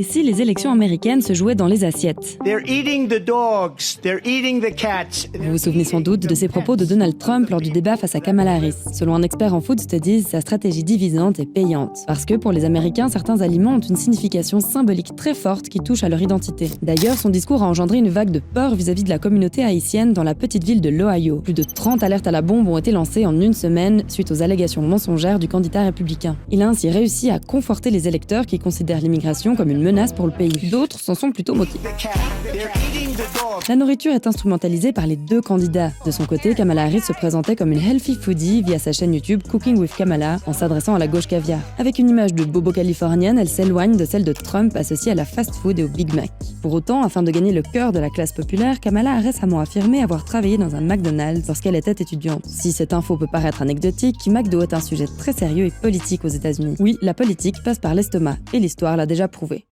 Et si les élections américaines se jouaient dans les assiettes? They're eating the dogs, they're eating the cats. Vous vous souvenez sans doute de ces propos de Donald Trump lors du débat face à Kamala Harris. Selon un expert en food studies, sa stratégie divisante est payante. Parce que pour les Américains, certains aliments ont une signification symbolique très forte qui touche à leur identité. D'ailleurs, son discours a engendré une vague de peur vis-à-vis de la communauté haïtienne dans la petite ville de l'Ohio. Plus de 30 alertes à la bombe ont été lancées en une semaine suite aux allégations mensongères du candidat républicain. Il a ainsi réussi à conforter les électeurs qui considèrent l'immigration comme une menace pour le pays. D'autres s'en sont plutôt moqués. La nourriture est instrumentalisée par les deux candidats. De son côté, Kamala Harris se présentait comme une healthy foodie via sa chaîne YouTube Cooking with Kamala, en s'adressant à la gauche caviar. Avec une image de bobo californienne, elle s'éloigne de celle de Trump associée à la fast-food et au Big Mac. Pour autant, afin de gagner le cœur de la classe populaire, Kamala a récemment affirmé avoir travaillé dans un McDonald's lorsqu'elle était étudiante. Si cette info peut paraître anecdotique, McDo est un sujet très sérieux et politique aux États-Unis. Oui, la politique passe par l'estomac, et l'histoire l'a déjà prouvé.